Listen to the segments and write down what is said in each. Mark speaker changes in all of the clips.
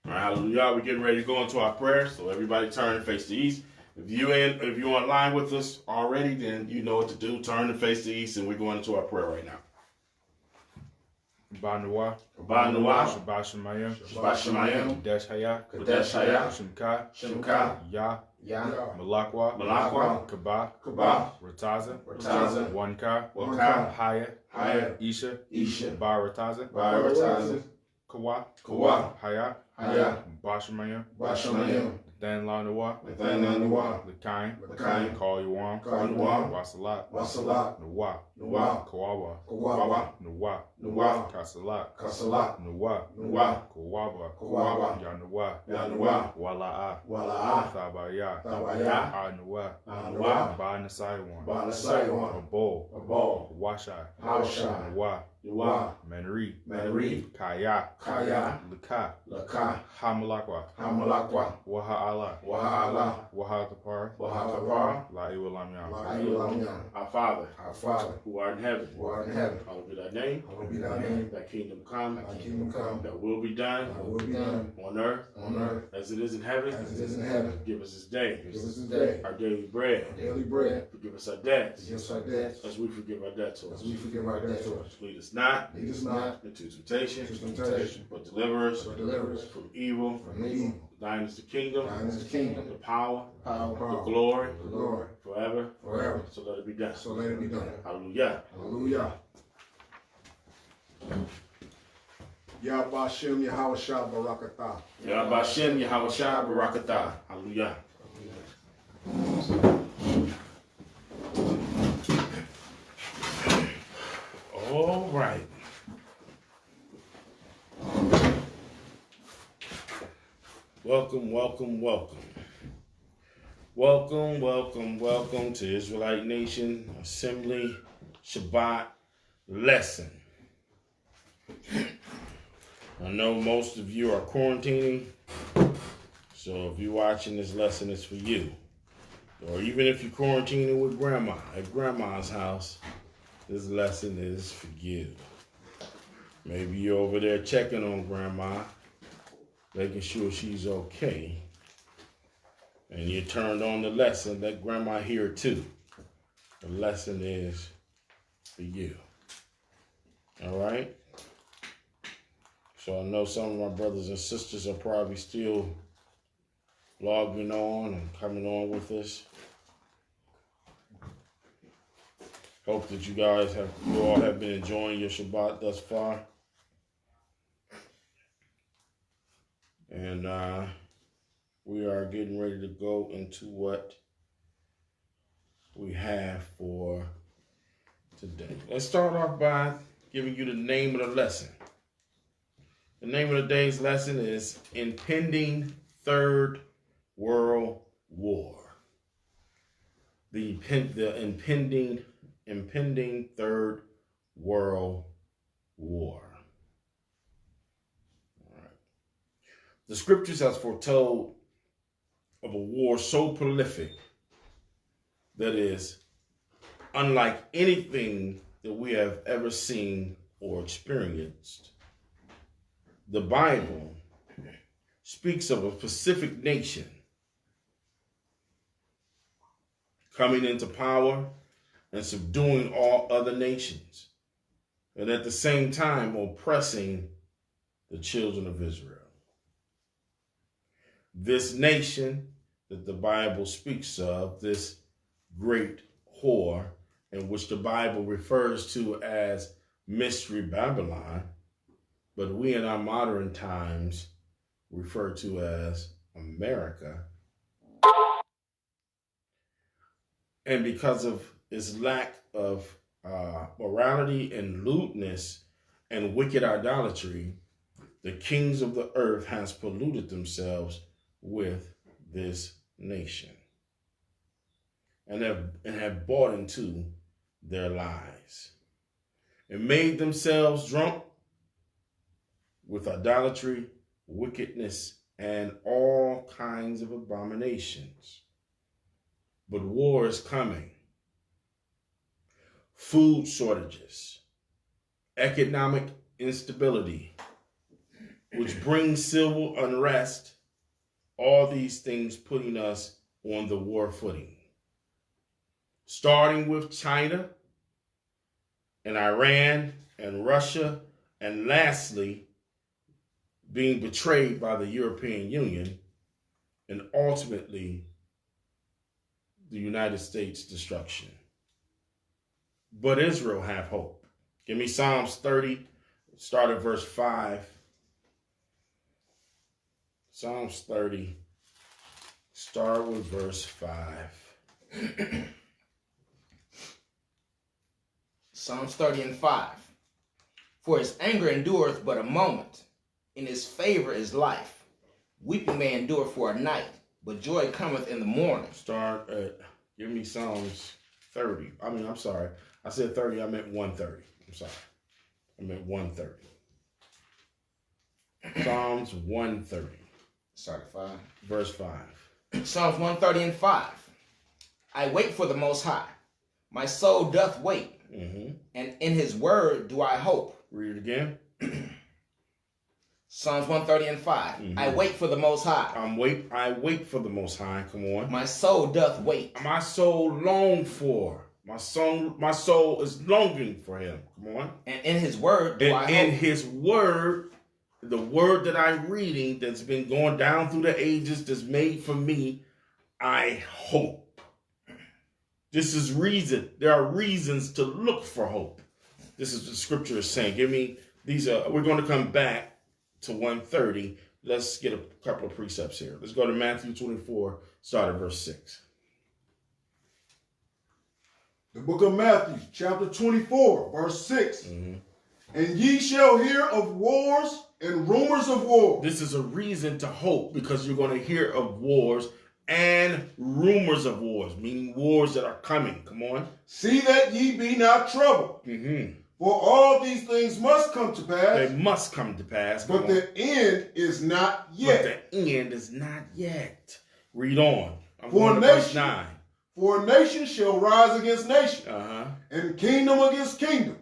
Speaker 1: All right, hallelujah. We're getting ready to go into our prayer. So everybody turn and face the east. If you're online with us already, then you know what to do. Turn and face the east, and we're going into our prayer right now.
Speaker 2: Banua,
Speaker 1: Banua,
Speaker 2: Shabbat Shemayim,
Speaker 1: Shabbat Shemayim,
Speaker 2: Kadesh Haya,
Speaker 1: Kadesh Haya,
Speaker 2: Shemka,
Speaker 1: Shemka,
Speaker 2: Ya,
Speaker 1: Malakwa,
Speaker 2: Kaba, Rataza, Wanka, Haya, Isha, Rataza, Kawa, Haya, Bashamayim, Dan La Noa, Lakain, Call Yuam, Wasalat, Nuwa, Kawawa, Nuwa, Kasalat, Nuwa, Kawaba, Yanuwa, Wala'a, Thabaya, Anuwa, Ba Nasaiwan, Abo, Washai, Nuwa, Manri, Kaya, Laka, Hamalakwa, Waha Tapar, La Iwalamyan.
Speaker 1: Our Father, who art in heaven, hallowed be thy name. Thy kingdom come, that will be done on earth as it is in heaven. Give us this day our daily bread. Forgive us our debts as we forgive our debtors. Lead us not into temptation, but deliver us from evil. Thine is the kingdom, the power, the glory, forever. So let it be done. Hallelujah.
Speaker 3: Yahbashem Yahawashah Barakatah.
Speaker 1: Yahbashem Yahawashah Barakatah. Hallelujah. All right. Welcome to Israelite Nation Assembly Shabbat lesson. I know most of you are quarantining, so if you're watching this lesson, it's for you. Or even if you're quarantining with grandma at grandma's house, this lesson is for you. Maybe you're over there checking on grandma, making sure she's okay. And you turned on the lesson, let grandma hear it too. The lesson is for you. All right? So I know some of my brothers and sisters are probably still logging on and coming on with us. Hope that you all have been enjoying your Shabbat thus far. And we are getting ready to go into what we have for today. Let's start off by giving you the name of the lesson. The name of the day's lesson is Impending Third World War. The impending Third World War. All right. The scriptures has foretold of a war so prolific that is unlike anything that we have ever seen or experienced. The Bible speaks of a specific nation coming into power and subduing all other nations, and at the same time oppressing the children of Israel. This nation that the Bible speaks of, this great whore, in which the Bible refers to as Mystery Babylon, but we in our modern times refer to as America. And because of its lack of morality and lewdness and wicked idolatry, the kings of the earth has polluted themselves with this nation and have bought into their lies and made themselves drunk with idolatry, wickedness, and all kinds of abominations. But war is coming. Food shortages, economic instability, which brings civil unrest, all these things putting us on the war footing. Starting with China and Iran and Russia, and lastly, being betrayed by the European Union, and ultimately, the United States' destruction. But Israel have hope. Give me Psalms 30, start at verse 5. Psalms 30, start with verse 5.
Speaker 4: Psalms 30 and 5. For his anger endureth but a moment, in his favor is life. Weeping may endure for a night, but joy cometh in the morning.
Speaker 1: Start at, give me Psalms 30. I'm sorry. I said 30, I meant 130. I'm sorry. I meant 130. Psalms 130.
Speaker 4: Start at 5.
Speaker 1: Verse 5.
Speaker 4: Psalms 130 and 5. I wait for the Most High. My soul doth wait, and in his word do I hope.
Speaker 1: Read it again.
Speaker 4: Psalms 130 and 5. I wait for the Most High.
Speaker 1: I wait for the Most High. Come on.
Speaker 4: My soul doth wait.
Speaker 1: My soul long for. My soul is longing for him. Come on.
Speaker 4: And in his word do I hope.
Speaker 1: In his word, the word that I'm reading that's been going down through the ages that's made for me, I hope. This is reason. There are reasons to look for hope. This is the scripture is saying. We're going to come back to 130. Let's get a couple of precepts here. Let's go to Matthew 24, start at verse 6.
Speaker 3: The book of Matthew, chapter 24, verse 6. And ye shall hear of wars and rumors of wars.
Speaker 1: This is a reason to hope because you're going to hear of wars and rumors of wars, meaning wars that are coming. Come on.
Speaker 3: See that ye be not troubled. For all these things must come to pass.
Speaker 1: They must come to pass.
Speaker 3: But the end is not yet.
Speaker 1: But the end is not yet. Read on.
Speaker 3: For a nation shall rise against nation, and kingdom against kingdom.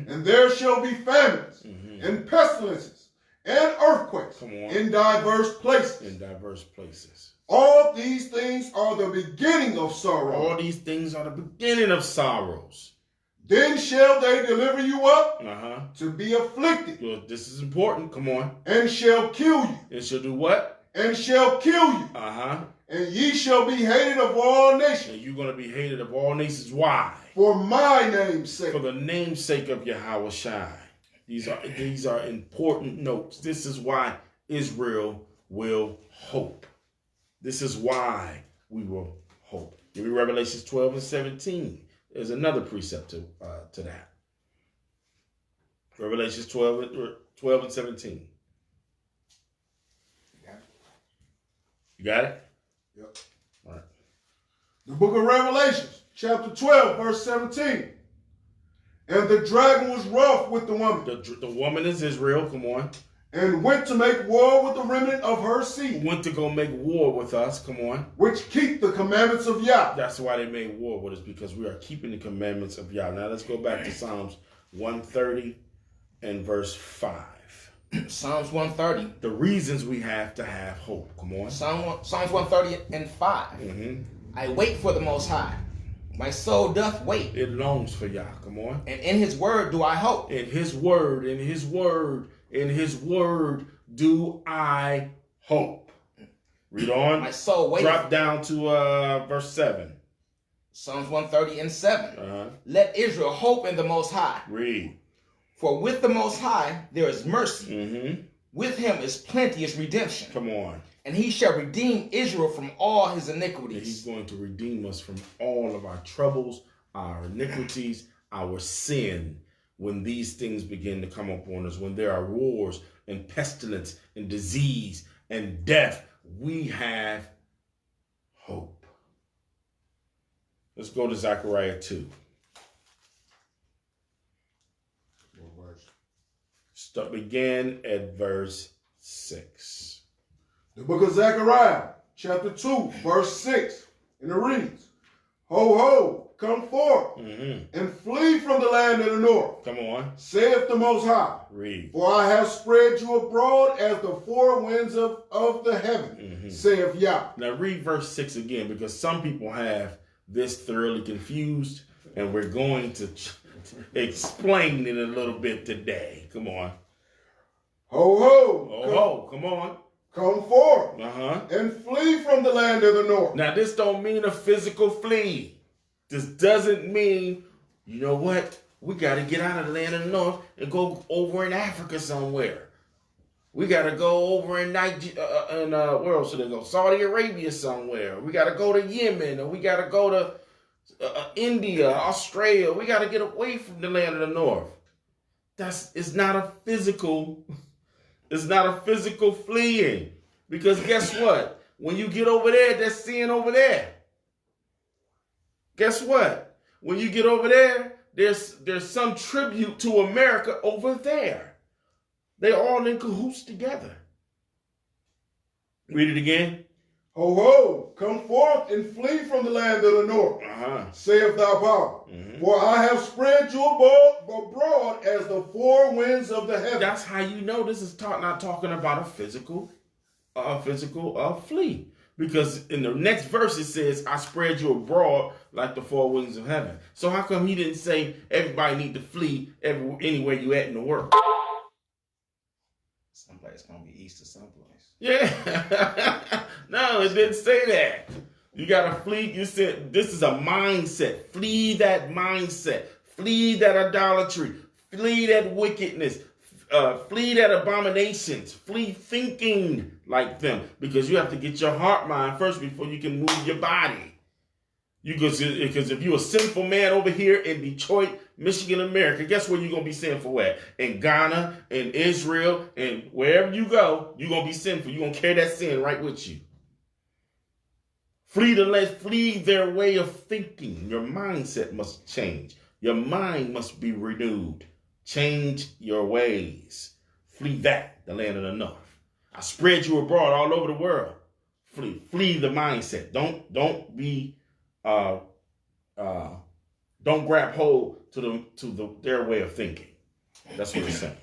Speaker 3: And there shall be famines, and pestilences, and earthquakes in diverse places. All these things are the beginning of sorrow.
Speaker 1: All these things are the beginning of sorrows.
Speaker 3: Then shall they deliver you up to be afflicted.
Speaker 1: Well, this is important. Come on.
Speaker 3: And shall kill you.
Speaker 1: And shall do what?
Speaker 3: And shall kill you. And ye shall be hated of all nations.
Speaker 1: And you're going to be hated of all nations. Why?
Speaker 3: For my name's sake.
Speaker 1: For the name's sake of Yahweh Shai. These are important notes. This is why Israel will hope. This is why we will hope. Give me Revelations 12 and 17. There's another precept to that. Revelations 12 and 17. You got it?
Speaker 3: Yep.
Speaker 1: All right.
Speaker 3: The book of Revelations, chapter 12, verse 17. And the dragon was wroth with the woman.
Speaker 1: The woman is Israel. Come on.
Speaker 3: And went to make war with the remnant of her seed.
Speaker 1: Went to go make war with us. Come on.
Speaker 3: Which keep the commandments of Yah.
Speaker 1: That's why they made war with us, because we are keeping the commandments of Yah. Now let's go back to Psalms 130 and verse 5.
Speaker 4: Psalms 130.
Speaker 1: The reasons we have to have hope. Come on.
Speaker 4: Psalms 130 and 5. I wait for the Most High. My soul doth wait.
Speaker 1: It longs for Yah. Come on.
Speaker 4: And in his word do I hope.
Speaker 1: In his word do I hope. Read on.
Speaker 4: My soul waits.
Speaker 1: Drop down to verse 7.
Speaker 4: Psalms 130 and 7. Let Israel hope in the Most High.
Speaker 1: Read.
Speaker 4: For with the Most High there is mercy. With him is plenteous redemption.
Speaker 1: Come on.
Speaker 4: And he shall redeem Israel from all his iniquities.
Speaker 1: And he's going to redeem us from all of our troubles, our iniquities, our sin. When these things begin to come upon us, when there are wars and pestilence and disease and death, we have hope. Let's go to Zechariah 2. Begin at verse 6.
Speaker 3: The book of Zechariah, chapter 2, verse 6. And it reads, Ho, ho, come forth, and flee from the land of the north.
Speaker 1: Come on.
Speaker 3: Saith the Most High.
Speaker 1: Read.
Speaker 3: For I have spread you abroad as the four winds of the heaven, saith Yah.
Speaker 1: Now read verse 6 again, because some people have this thoroughly confused, and we're going to explain it a little bit today. Come on.
Speaker 3: Ho, ho.
Speaker 1: Oh, ho. Come on.
Speaker 3: Come forth,
Speaker 1: Uh-huh.
Speaker 3: and flee from the land of the north.
Speaker 1: Now, this don't mean a physical flee. This doesn't mean, you know what? We got to get out of the land of the north and go over in Africa somewhere. We got to go over in Nigeria, where else should they go? Saudi Arabia somewhere. We got to go to Yemen, or we got to go to India, Australia. We got to get away from the land of the north. It's not a physical fleeing. Because guess what? When you get over there, there's sin over there. Guess what? When you get over there, there's some tribute to America over there. They're all in cahoots together. Read it again.
Speaker 3: Ho, ho, come forth and flee from the land of the north, saith thy power. For I have spread you abroad as the four winds of the heaven.
Speaker 1: That's how you know this is not talking about a physical flee. Because in the next verse it says, I spread you abroad like the four winds of heaven. So how come he didn't say everybody need to flee anywhere you at in the world?
Speaker 4: Someplace gonna be east of someplace.
Speaker 1: Yeah. No, it didn't say that. You gotta flee. You said this is a mindset. Flee that mindset. Flee that idolatry. Flee that wickedness. Flee that abominations. Flee thinking like them. Because you have to get your heart mind first before you can move your body. Because if you're a sinful man over here in Detroit, Michigan, America, guess where you're going to be sinful at? In Ghana, in Israel, and wherever you go, you're going to be sinful. You're going to carry that sin right with you. Flee their way of thinking. Your mindset must change. Your mind must be renewed. Change your ways. Flee that, the land of the north. I spread you abroad all over the world. Flee the mindset. Don't be don't grab hold to their way of thinking. That's what it's saying.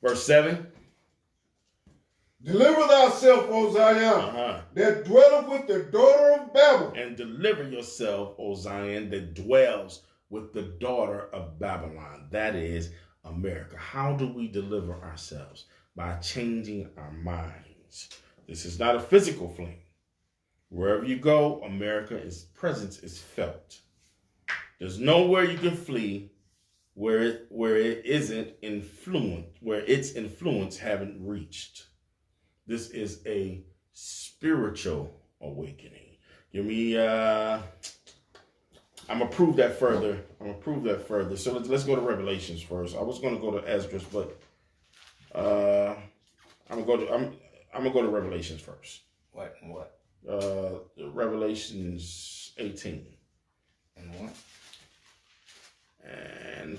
Speaker 1: Verse 7.
Speaker 3: Deliver thyself, O Zion, that dwelleth with the daughter of Babel.
Speaker 1: And deliver yourself, O Zion, that dwells with the daughter of Babylon. That is America. How do we deliver ourselves? By changing our minds. This is not a physical fling. Wherever you go, America's presence is felt. There's nowhere you can flee where it isn't influenced, where its influence haven't reached. This is a spiritual awakening. Give me I'm gonna prove that further. So let's go to Revelations first. I was gonna go to Esdras, but I'm gonna go to Revelations first.
Speaker 4: What?
Speaker 1: Revelations 18.
Speaker 4: And what?
Speaker 1: And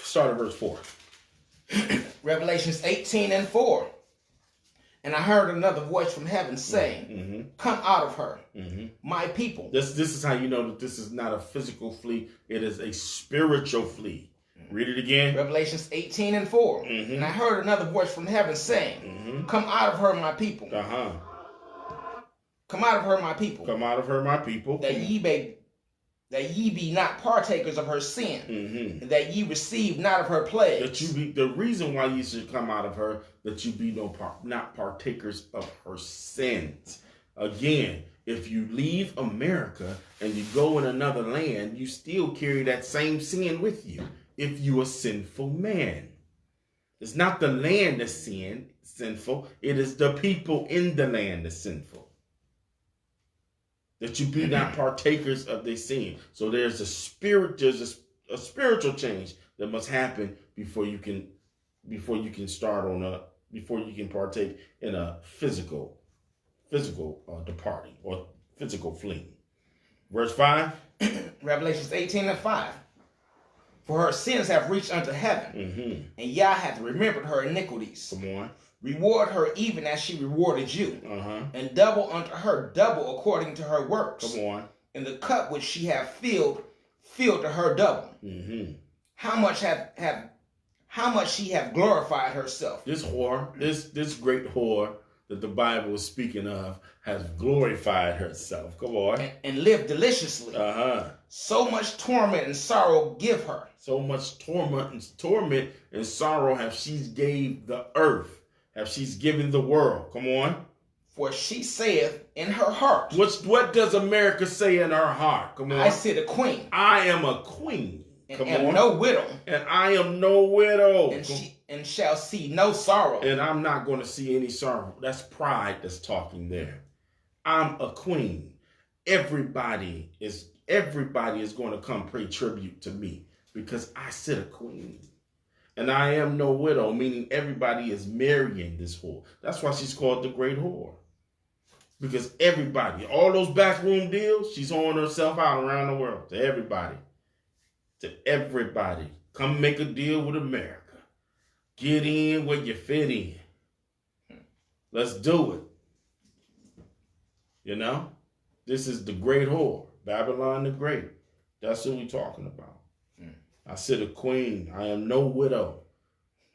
Speaker 1: start at verse 4.
Speaker 4: Revelations 18 and 4. And I heard another voice from heaven saying, Come out of her, my people.
Speaker 1: This is how you know that this is not a physical flee. It is a spiritual flee. Read it again.
Speaker 4: Revelations 18 and 4. And I heard another voice from heaven saying, Come out of her, my people. Come out of her, my people.
Speaker 1: Come out of her, my people.
Speaker 4: That ye be not partakers of her sin, and that ye receive not of her plagues.
Speaker 1: That you be the reason why you should come out of her, that you be not partakers of her sins. Again, if you leave America and you go in another land, you still carry that same sin with you. If you a sinful man, it's not the land that's sinful. It is the people in the land that's sinful. That you be not partakers of their sin. So there's a spiritual change that must happen before you can partake in a physical departing or physical fleeing. Verse 5.
Speaker 4: Revelations 18 and 5. For her sins have reached unto heaven, and Yah hath remembered her iniquities.
Speaker 1: Come on.
Speaker 4: Reward her even as she rewarded you, and double unto her double according to her works.
Speaker 1: Come on.
Speaker 4: and the cup which she hath filled to her double. How much she have glorified herself.
Speaker 1: This whore, this great whore that the Bible is speaking of, has glorified herself. Come on.
Speaker 4: And lived deliciously. So much torment and sorrow give her.
Speaker 1: So much torment and sorrow have she gave the earth, have she's given the world. Come on.
Speaker 4: For she saith in her heart.
Speaker 1: What does America say in her heart? Come on.
Speaker 4: I sit a queen.
Speaker 1: I am a queen.
Speaker 4: And am no widow.
Speaker 1: And I am no widow.
Speaker 4: And shall see no sorrow.
Speaker 1: And I'm not going to see any sorrow. That's pride that's talking there. I'm a queen. Everybody is going to come pay tribute to me because I sit a queen. And I am no widow, meaning everybody is marrying this whore. That's why she's called the great whore. Because everybody, all those backroom deals, she's whoring herself out around the world to everybody. To everybody. Come make a deal with America. Get in where you fit in. Let's do it. You know? This is the great whore. Babylon the Great. That's who we're talking about. I sit a queen. I am no widow.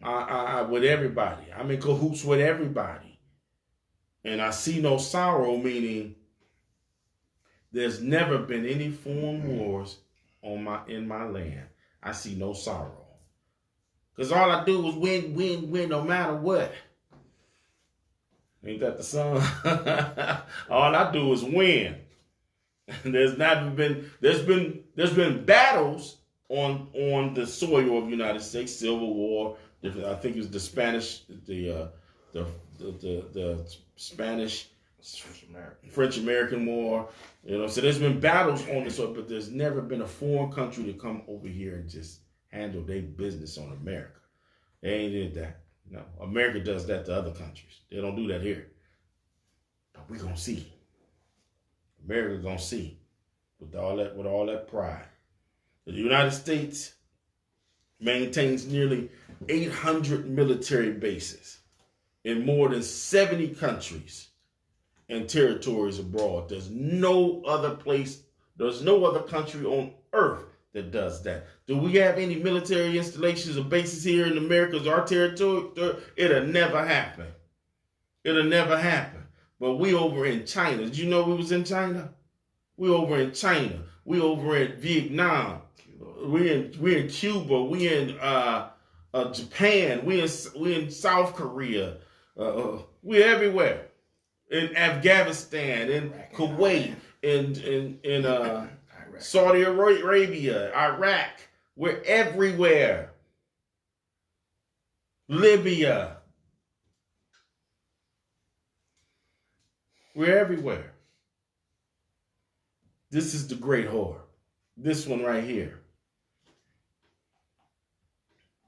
Speaker 1: I with everybody. I'm in cahoots with everybody. And I see no sorrow, meaning there's never been any foreign wars in my land. I see no sorrow. Because all I do is win no matter what. Ain't that the song? All I do is win. There's been battles on the soil of the United States, Civil War. I think it was the Spanish, the Spanish French American War. You know, so there's been battles on the soil, but there's never been a foreign country to come over here and just handle their business on America. They ain't did that. No, America does that to other countries. They don't do that here. But we're gonna see. America's gonna see with all that pride. The United States maintains nearly 800 military bases in more than 70 countries and territories abroad. There's no other country on earth that does that. Do we have any military installations or bases here in America as our territory? It'll never happen. It'll never happen. But we over in China. Did you know we was in China? We over in China. We over in Vietnam. We in Cuba. We in Japan. We in South Korea. We everywhere. In Afghanistan, in Kuwait, in Saudi Arabia, Iraq. We're everywhere. Libya. We're everywhere. This is the great whore. This one right here.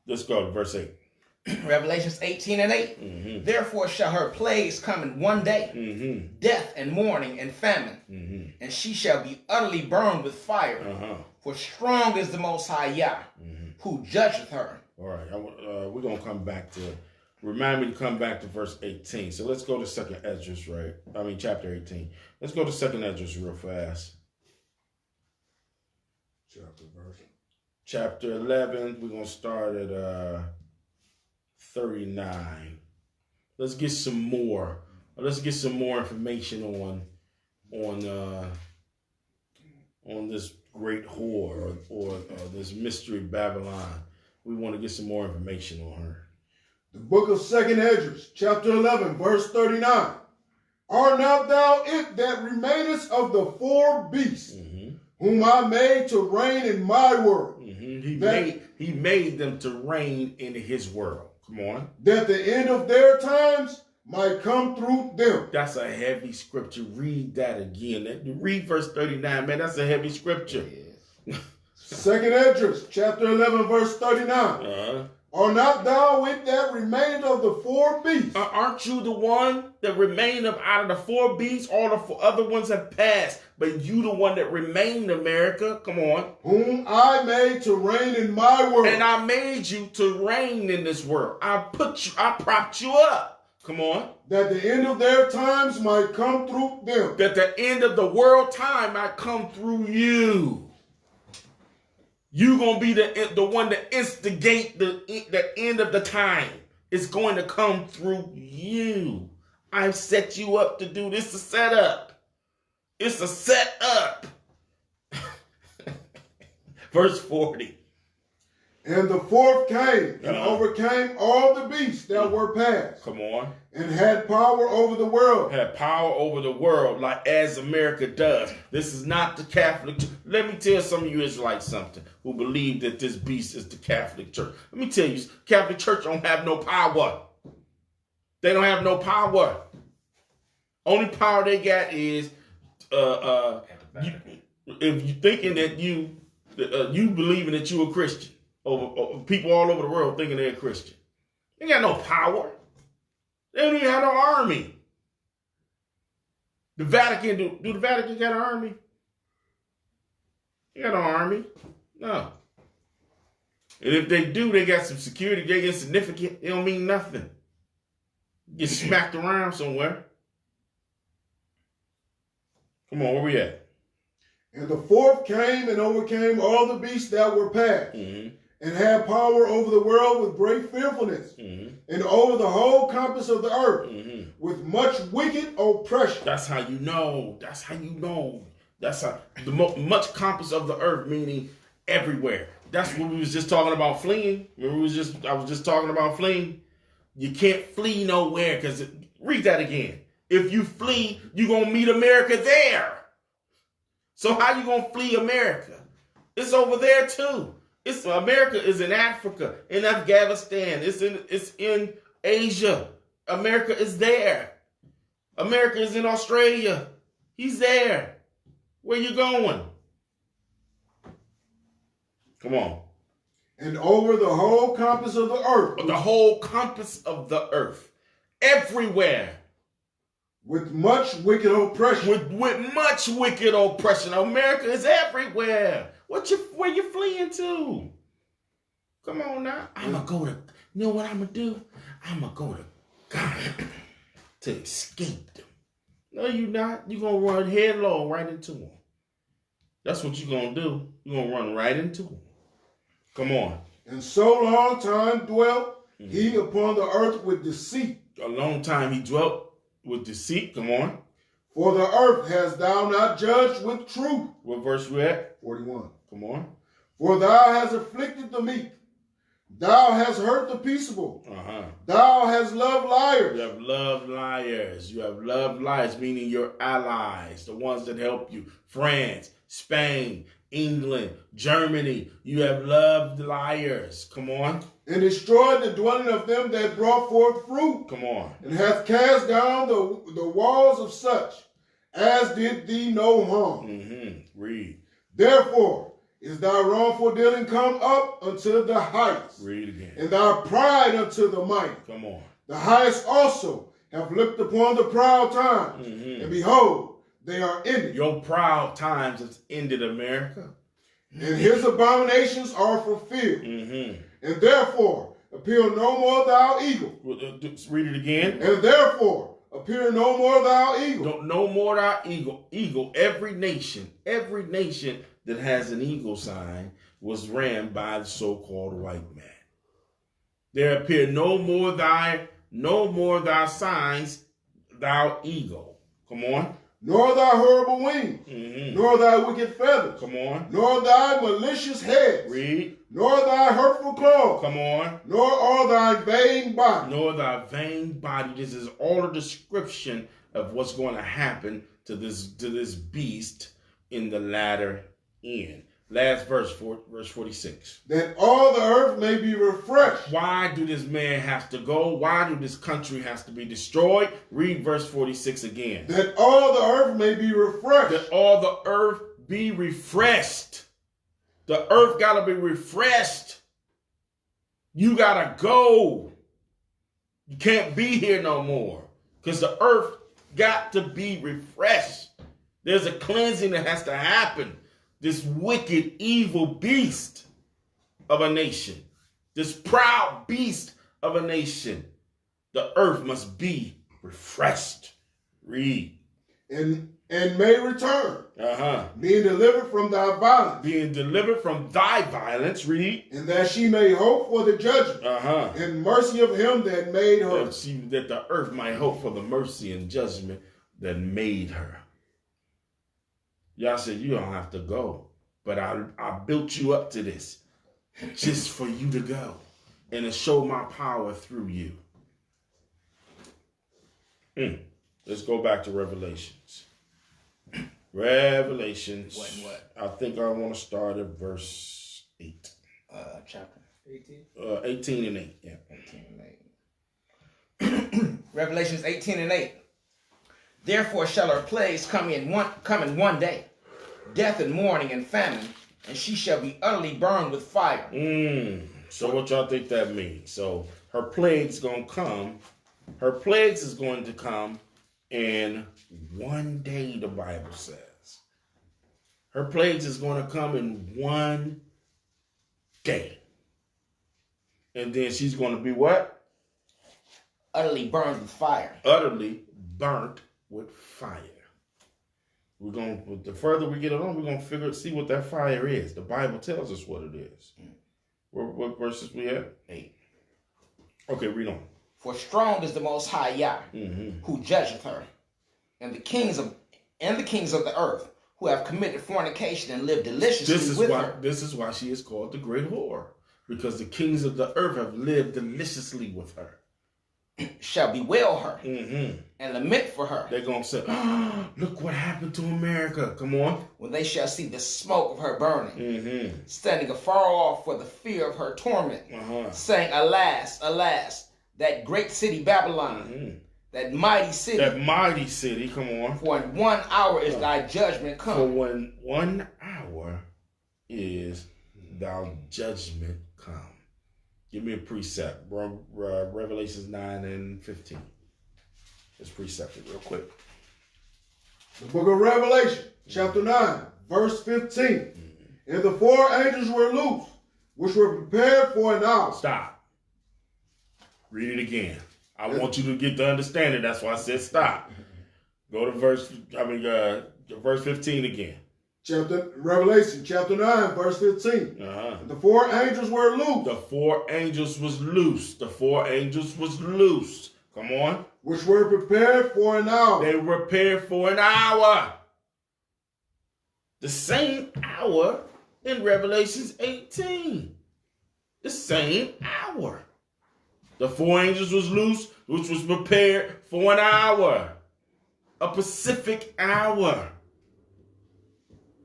Speaker 1: Let's go to verse 8.
Speaker 4: Revelations 18:8. Therefore shall her plagues come in one day, death and mourning and famine, and she shall be utterly burned with fire. For strong is the Most High Yah, who judgeth her.
Speaker 1: All right, we're going to come back to, remind me to come back to verse 18. So let's go to chapter 18. Let's go to 2nd Esdras real fast. Chapter 11, we're going to start at 39. Let's get some more information on this great whore or this mystery Babylon. We want to get some more information on her.
Speaker 3: The book of 2nd Esdras, chapter 11, verse 39. Art not thou it that remainest of the four beasts, whom I made to reign in my world?
Speaker 1: He made them to reign in his world. Come on.
Speaker 3: That the end of their times might come through them.
Speaker 1: That's a heavy scripture. Read that again. Read verse 39, man. That's a heavy scripture.
Speaker 3: 2nd Esdras, chapter 11, verse 39. Are not thou it that remained of the four beasts?
Speaker 1: Aren't you the one that remained out of the four beasts? All the other ones have passed, but you the one that remained, America. Come on.
Speaker 3: Whom I made to reign in my world.
Speaker 1: And I made you to reign in this world. I propped you up Come on.
Speaker 3: That the end of their times might come through them.
Speaker 1: That the end of the world time might come through you. You're going to be the one to instigate the end of the time. It's going to come through you. I've set you up to do this. It's a setup. It's a setup. Verse 40.
Speaker 3: And the fourth came and overcame all the beasts that were past.
Speaker 1: Come on.
Speaker 3: And had power over the world.
Speaker 1: Had power over the world, like as America does. This is not the Catholic Church. Let me tell some of you Israelites something who believe that this beast is the Catholic Church. Let me tell you, Catholic Church don't have no power. They don't have no power. Only power they got is if you thinking that you believing that you a Christian. Over people all over the world thinking they're a Christian. They got no power. They don't even have no army. The Vatican, do the Vatican got an army? They got no army. No. And if they do, they got some security. They're insignificant. They don't mean nothing. Get smacked around somewhere. Come on, where we at?
Speaker 3: And the fourth came and overcame all the beasts that were past. Mm-hmm. And had power over the world with great fearfulness, and over the whole compass of the earth, with much wicked oppression.
Speaker 1: That's how you know. That's how you know. That's how much compass of the earth, meaning everywhere. That's what we was just talking about fleeing. Remember, I was just talking about fleeing. You can't flee nowhere because read that again. If you flee, you're gonna meet America there. So how you gonna flee America? It's over there too. America is in Africa, in Afghanistan, it's in Asia. America is there. America is in Australia. He's there. Where you going? Come on.
Speaker 3: And over the whole compass of the earth.
Speaker 1: The whole compass of the earth. Everywhere.
Speaker 3: With much wicked oppression.
Speaker 1: With much wicked oppression. America is everywhere. Where you fleeing to? Come on now. I'm going to go to, you know what I'm going to do? I'm going to go to God to escape them. No, you're not. You're going to run headlong right into them. That's what you're going to do. You're going to run right into them. Come on.
Speaker 3: And so long time dwelt he upon the earth with deceit.
Speaker 1: A long time he dwelt with deceit. Come on.
Speaker 3: For the earth hast thou not judged with truth.
Speaker 1: What verse we at?
Speaker 3: 41.
Speaker 1: Come on.
Speaker 3: For thou hast afflicted the meek. Thou hast hurt the peaceable. Thou hast loved liars.
Speaker 1: You have loved liars. You have loved liars, meaning your allies, the ones that help you. France, Spain, England, Germany. You have loved liars. Come on.
Speaker 3: And destroyed the dwelling of them that brought forth fruit.
Speaker 1: Come on.
Speaker 3: And hath cast down the walls of such as did thee no harm.
Speaker 1: Read.
Speaker 3: Therefore is thy wrongful dealing come up unto the heights.
Speaker 1: Read again.
Speaker 3: And thy pride unto the mighty.
Speaker 1: Come on.
Speaker 3: The highest also have looked upon the proud times. And behold, they are ended.
Speaker 1: Your proud times have ended, America.
Speaker 3: And his abominations are fulfilled. And therefore appear no more thou eagle.
Speaker 1: Read it again.
Speaker 3: And therefore appear no more thou eagle.
Speaker 1: No more thou eagle. Eagle. Every nation that has an eagle sign was ran by the so-called white man. There appear no more thy signs, thou eagle. Come on.
Speaker 3: Nor thy horrible wings, nor thy wicked feathers.
Speaker 1: Come on.
Speaker 3: Nor thy malicious heads.
Speaker 1: Read.
Speaker 3: Nor thy hurtful claws.
Speaker 1: Come on.
Speaker 3: Nor all thy vain body.
Speaker 1: Nor thy vain body. This is all a description of what's going to happen to this beast in the latter end. Last verse 46.
Speaker 3: That all the earth may be refreshed.
Speaker 1: Why do this man have to go? Why do this country has to be destroyed? Read verse 46 again.
Speaker 3: That all the earth may be refreshed.
Speaker 1: That all the earth be refreshed. The earth got to be refreshed. You got to go. You can't be here no more because the earth got to be refreshed. There's a cleansing that has to happen. This wicked, evil beast of a nation, this proud beast of a nation, The earth must be refreshed. Read.
Speaker 3: And may return.
Speaker 1: Uh-huh.
Speaker 3: Being delivered from thy violence.
Speaker 1: Being delivered from thy violence. Read.
Speaker 3: And that she may hope for the judgment.
Speaker 1: Uh-huh.
Speaker 3: And mercy of him that made her.
Speaker 1: That the earth might hope for the mercy and judgment that made her. Y'all said you don't have to go. But I built you up to this. Just for you to go. And to show my power through you. Let's go back to Revelations. Revelations.
Speaker 4: What?
Speaker 1: I think I want to start at verse 8.
Speaker 4: Chapter 18?
Speaker 1: 18 and 8. Yeah.
Speaker 4: 18 and 8. Revelations 18 and 8. Therefore shall her plagues come in one day, death and mourning and famine, and she shall be utterly burned with fire.
Speaker 1: So what y'all think that means? So her plagues gonna come. Her plagues is going to come in one day, the Bible says. Her plagues is going to come in one day. And then she's going to be what?
Speaker 4: Utterly burned with fire.
Speaker 1: Utterly burnt with fire. We're going, the further we get along, we're going to see what that fire is. The Bible tells us what it is. What verses we at?
Speaker 4: 8.
Speaker 1: Okay, read on.
Speaker 4: For strong is the Most High Yah, who judgeth her, and the kings of the earth, who have committed fornication and lived deliciously with her.
Speaker 1: This is why she is called the great whore, because the kings of the earth have lived deliciously with her.
Speaker 4: Shall bewail her and lament for her.
Speaker 1: They're going to say, oh, look what happened to America. Come on.
Speaker 4: When they shall see the smoke of her burning, standing afar off for the fear of her torment, saying, Alas, alas, that great city Babylon, that mighty city.
Speaker 1: That mighty city, come on.
Speaker 4: For in 1 hour is thy judgment come.
Speaker 1: For when 1 hour is thy judgment come. Give me a precept. Revelations 9 and 15. Let's precept it real quick.
Speaker 3: The book of Revelation, chapter 9, verse 15. And the 4 angels were loosed, which were prepared for an hour.
Speaker 1: Stop. Read it again. I want you to get the understanding. That's why I said stop. Go to verse 15 again.
Speaker 3: Revelation chapter 9, verse 15. The 4 angels were loosed.
Speaker 1: The 4 angels was loose. The 4 angels was loose. Come on.
Speaker 3: Which were prepared for an hour.
Speaker 1: They were prepared for an hour. The same hour in Revelations 18. The same hour. The 4 angels was loose, which was prepared for an hour. A Pacific hour.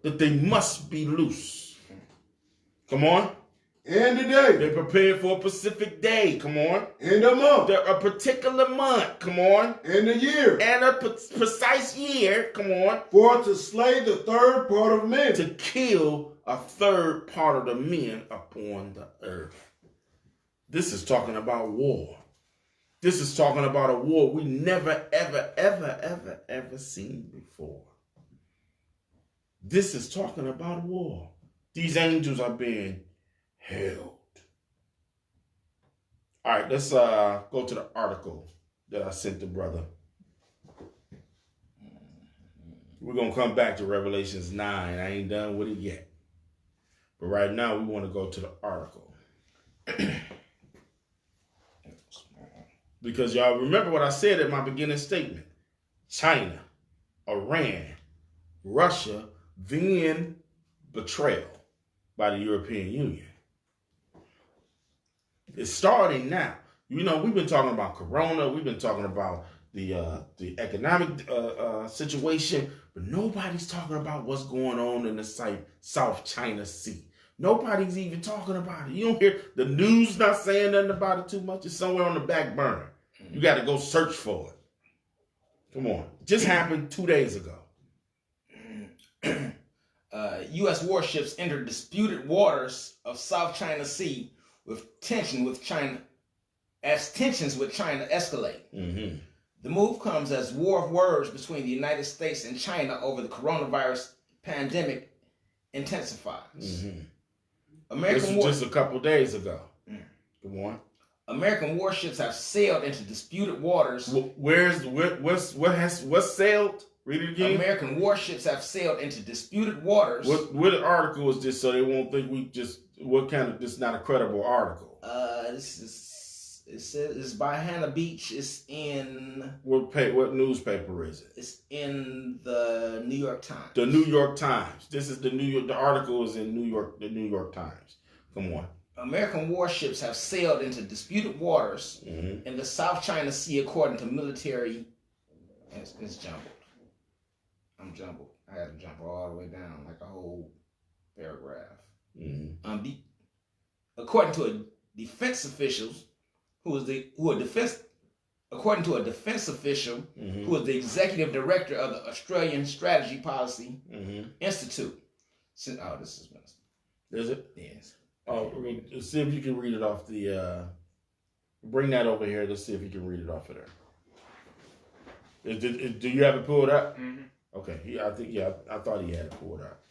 Speaker 1: That they must be loose. Come on.
Speaker 3: And the day.
Speaker 1: They're prepared for a Pacific day. Come on.
Speaker 3: And a month.
Speaker 1: They're a particular month. Come on.
Speaker 3: And a year.
Speaker 1: And a precise year. Come on.
Speaker 3: For to slay the 3rd part of men.
Speaker 1: To kill a 3rd part of the men upon the earth. This is talking about war. This is talking about a war we never, ever seen before. This is talking about war. These angels are being held. All right, let's go to the article that I sent the brother. We're going to come back to Revelations 9. I ain't done with it yet. But right now, we want to go to the article. Because y'all remember what I said in my beginning statement. China, Iran, Russia, then betrayal by the European Union. It's starting now. You know, we've been talking about Corona. We've been talking about the economic situation. But nobody's talking about what's going on in the South China Sea. Nobody's even talking about it. You don't hear the news not saying nothing about it too much. It's somewhere on the back burner. You got to go search for it. Come on. It just happened 2 days ago.
Speaker 4: U.S. warships entered disputed waters of South China Sea with tensions with China escalate. The move comes as war of words between the United States and China over the coronavirus pandemic intensifies.
Speaker 1: This was just a couple days ago. Come on.
Speaker 4: American warships have sailed into disputed waters.
Speaker 1: What's sailed? Read it again.
Speaker 4: American warships have sailed into disputed waters.
Speaker 1: What article is this? So they won't think we just. What kind of? This is not a credible article.
Speaker 4: This is. It says it's by Hannah Beach. It's in
Speaker 1: what newspaper is it?
Speaker 4: It's in the New York Times.
Speaker 1: The New York Times. This is the New York. The article is in New York. The New York Times. Come on.
Speaker 4: American warships have sailed into disputed waters in the South China Sea, according to military. It's jumbled. I'm jumbled. I had to jump all the way down, like a whole paragraph. According to a defense officials. According to a defense official who is the executive director of the Australian Strategy Policy Institute. This is messed up.
Speaker 1: Is it?
Speaker 4: Yes.
Speaker 1: Oh, let's see if you can read it off the. Bring that over here. Let's see if you can read it off of there. Do you have it pulled up? Mm-hmm. Okay. I thought he had it pulled up.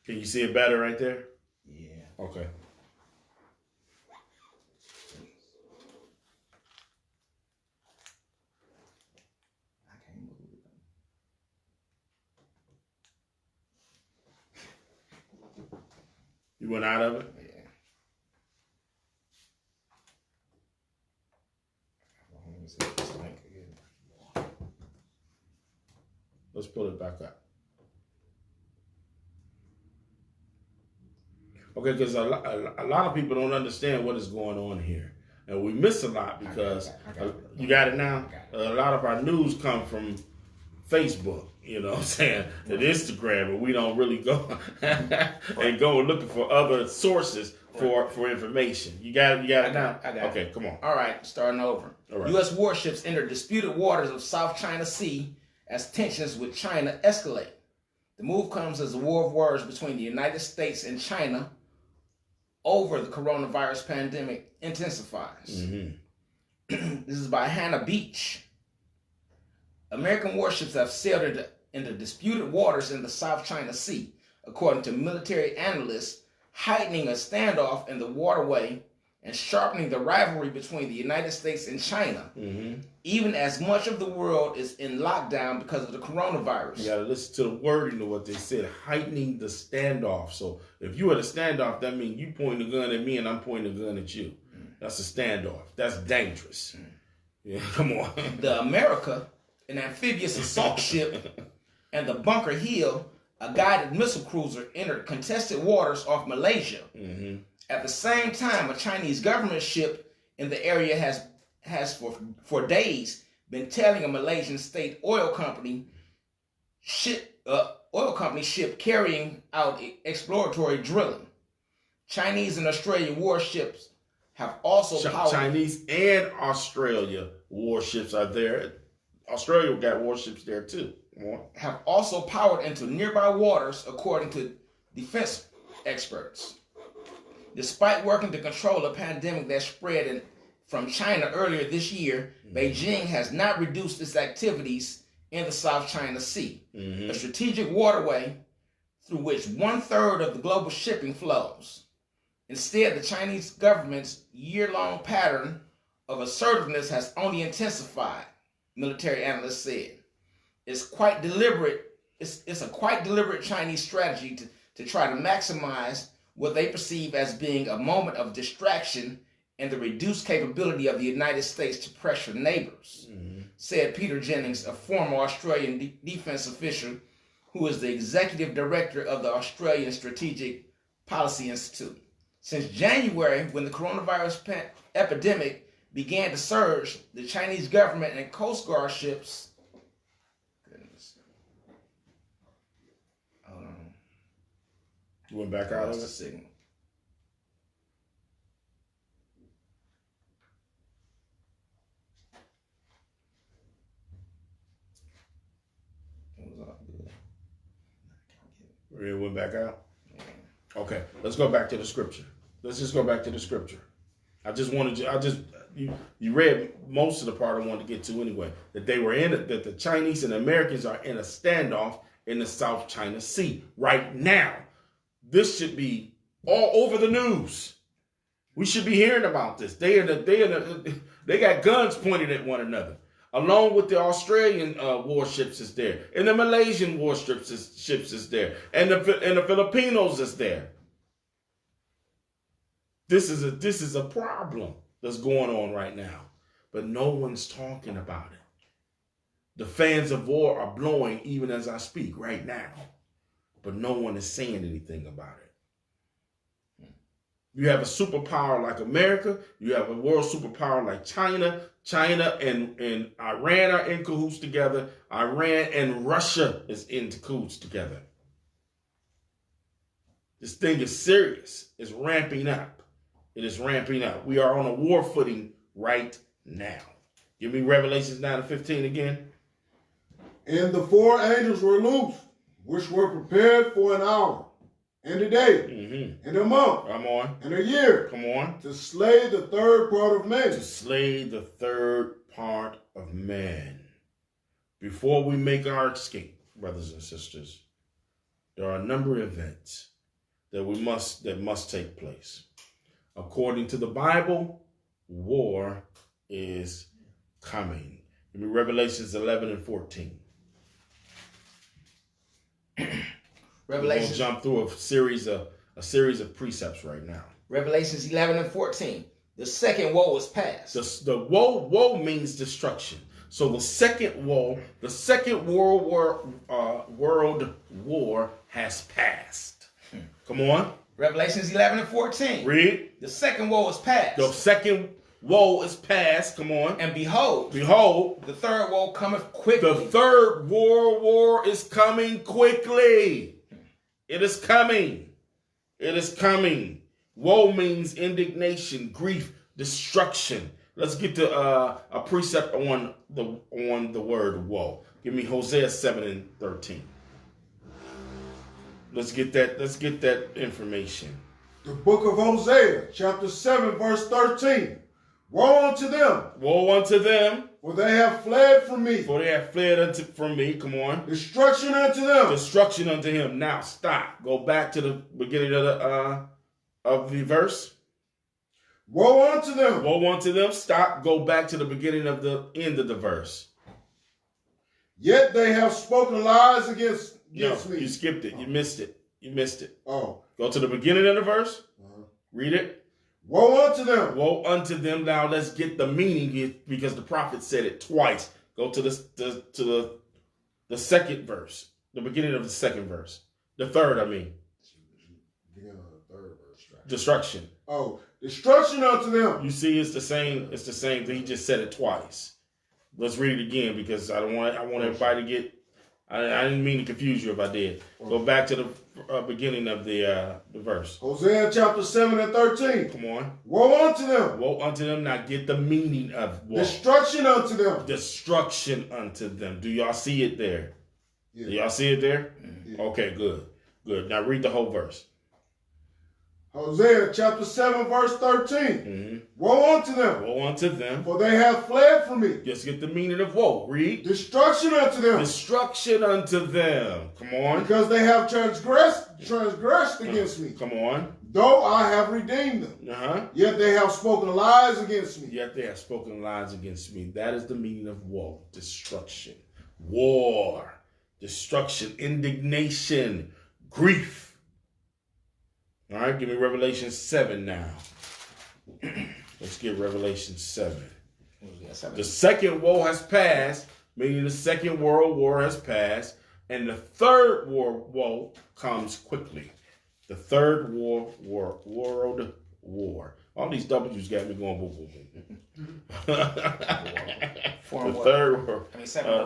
Speaker 1: Can you see it better right there?
Speaker 4: Yeah.
Speaker 1: Okay.
Speaker 4: I can't move it.
Speaker 1: You went out of it?
Speaker 4: Yeah. Let me see this link again.
Speaker 1: Let's pull it back up. Okay, because a lot of people don't understand what is going on here. And we miss a lot because, you got it now? A lot of our news come from Facebook, you know what I'm saying, and Instagram, and we don't really go and go looking for other sources for information. You got it now?
Speaker 4: I got it.
Speaker 1: Okay, come on.
Speaker 4: All right, starting over.
Speaker 1: All right.
Speaker 4: U.S. warships enter disputed waters of South China Sea as tensions with China escalate. The move comes as a war of words between the United States and China over the coronavirus pandemic intensifies. This is by Hannah Beach. American warships have sailed into disputed waters in the South China Sea, according to military analysts, heightening a standoff in the waterway and sharpening the rivalry between the United States and China, even as much of the world is in lockdown because of the coronavirus.
Speaker 1: You got to listen to the wording of what they said, heightening the standoff. So if you at a standoff, that means you pointing a gun at me and I'm pointing a gun at you. That's a standoff. That's dangerous. Yeah, come on.
Speaker 4: The America, an amphibious assault ship, and the Bunker Hill, a guided missile cruiser, entered contested waters off Malaysia. At the same time, a Chinese government ship in the area has for days been telling a Malaysian state oil company ship carrying out exploratory drilling. Chinese and Australian warships have also powered.
Speaker 1: Chinese and Australia warships are there. Australia got warships there too.
Speaker 4: Have also powered into nearby waters, according to defense experts. Despite working to control a pandemic that spread from China earlier this year, Beijing has not reduced its activities in the South China Sea, a strategic waterway through which 1/3 of the global shipping flows. Instead, the Chinese government's year-long pattern of assertiveness has only intensified, military analysts said. It's quite deliberate. It's a quite deliberate Chinese strategy to try to maximize what they perceive as being a moment of distraction and the reduced capability of the United States to pressure neighbors, said Peter Jennings, a former Australian defense official who is the executive director of the Australian Strategic Policy Institute. Since January, when the coronavirus epidemic began to surge, the Chinese government and Coast Guard ships. Hold on.
Speaker 1: You went back out of
Speaker 4: the
Speaker 1: it?
Speaker 4: signal. It was all good.
Speaker 1: It went back out? Yeah. Okay, let's go back to the scripture. Let's just go back to the scripture. You read most of the part I wanted to get to anyway. That they were that the Chinese and Americans are in a standoff in the South China Sea right now. This should be all over the news. We should be hearing about this. They got guns pointed at one another, along with the Australian warships is there, and the Malaysian warships is there, and the Filipinos is there. This is a problem that's going on right now, but no one's talking about it. The fans of war are blowing even as I speak right now, but no one is saying anything about it. You have a superpower like America. You have a world superpower like China. China and Iran are in cahoots together. Iran and Russia is in cahoots together. This thing is serious. It's ramping up. It is ramping up. We are on a war footing right now. Give me Revelations 9:15 again.
Speaker 3: And the 4 angels were loosed, which were prepared for an hour, and a day, and a month,
Speaker 1: come on,
Speaker 3: and a year,
Speaker 1: come on,
Speaker 3: to slay the third part of man.
Speaker 1: To slay the third part of man. Before we make our escape, brothers and sisters, there are a number of events that must take place. According to the Bible, war is coming. Give me Revelations 11:14.
Speaker 4: Revelations.
Speaker 1: We'll jump through a series of precepts right now.
Speaker 4: Revelations 11:14. The second woe is past.
Speaker 1: The woe means destruction. So the second woe, the second world war has passed. Come on.
Speaker 4: Revelations 11:14.
Speaker 1: Read.
Speaker 4: The second woe is past.
Speaker 1: The second woe is past. Come on.
Speaker 4: And behold,
Speaker 1: the
Speaker 4: third woe cometh quickly.
Speaker 1: The third world war is coming quickly. It is coming. It is coming. Woe means indignation, grief, destruction. Let's get to a precept on the word woe. Give me Hosea 7:13. Let's get that information.
Speaker 3: The book of Hosea, chapter 7, verse 13. Woe unto them.
Speaker 1: Woe unto them.
Speaker 3: For they have fled from me.
Speaker 1: For they have fled from me. Come on.
Speaker 3: Destruction unto them.
Speaker 1: Destruction unto him. Now stop. Go back to the beginning of the verse.
Speaker 3: Woe unto them.
Speaker 1: Woe unto them. Stop. Go back to the beginning of the end of the verse.
Speaker 3: Yet they have spoken lies against me.
Speaker 1: You skipped it. You missed it. You missed it.
Speaker 3: Oh.
Speaker 1: Go to the beginning of the verse. Read it.
Speaker 3: Woe unto them.
Speaker 1: Woe unto them. Now let's get the meaning because the prophet said it twice. Go to the second verse. The beginning of the second verse. The third, I mean.
Speaker 3: Beginning of the third verse.
Speaker 1: Destruction.
Speaker 3: Oh, destruction unto them.
Speaker 1: You see, it's the same thing. He just said it twice. Let's read it again because I want everybody to get. I didn't mean to confuse you if I did. Go back to the beginning of the verse.
Speaker 3: Hosea chapter 7 and 13.
Speaker 1: Come on.
Speaker 3: Woe unto them.
Speaker 1: Woe unto them. Now get the meaning of woe.
Speaker 3: Destruction unto them.
Speaker 1: Destruction unto them. Do y'all see it there?
Speaker 3: Yeah.
Speaker 1: Do y'all see it there?
Speaker 3: Yeah.
Speaker 1: Okay, good. Good. Now read the whole verse.
Speaker 3: Hosea chapter 7 verse 13. Woe unto them.
Speaker 1: Woe unto them.
Speaker 3: For they have fled from me.
Speaker 1: Just get the meaning of woe. Read.
Speaker 3: Destruction unto them.
Speaker 1: Destruction unto them. Come on.
Speaker 3: Because they have transgressed against me.
Speaker 1: Come on.
Speaker 3: Though I have redeemed them. Yet they have spoken lies against me.
Speaker 1: Yet they have spoken lies against me. That is the meaning of woe. Destruction. War. Destruction. Indignation. Grief. All right, give me Revelation 7 now. Let's get Revelation 7. The second woe has passed, meaning the second world war has passed, and the third woe comes quickly. The third world war. All these W's got me going boom, boom, boom. The third war.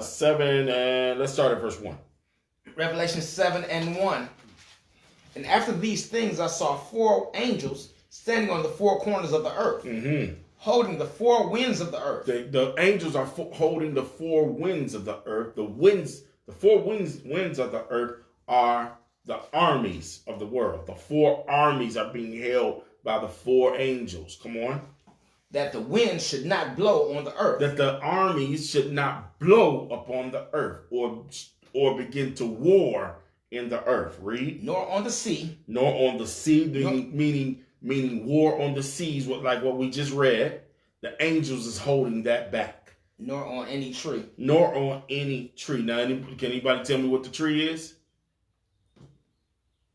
Speaker 1: 7, and let's start at verse 1.
Speaker 4: Revelation 7 and 1. And after these things I saw 4 angels standing on the 4 corners of the earth, holding the 4 winds of the earth.
Speaker 1: The angels are holding the 4 winds of the earth. The 4 winds of the earth are the armies of the world. The 4 armies are being held by the 4 angels. Come on.
Speaker 4: That the wind should not blow on the earth.
Speaker 1: That the armies should not blow upon the earth or or begin to war in the earth. Read.
Speaker 4: Nor on the sea.
Speaker 1: Nor on the sea, meaning war on the seas, like what we just read. The angels is holding that back.
Speaker 4: Nor on any tree.
Speaker 1: Nor on any tree. Now, can anybody tell me what the tree is?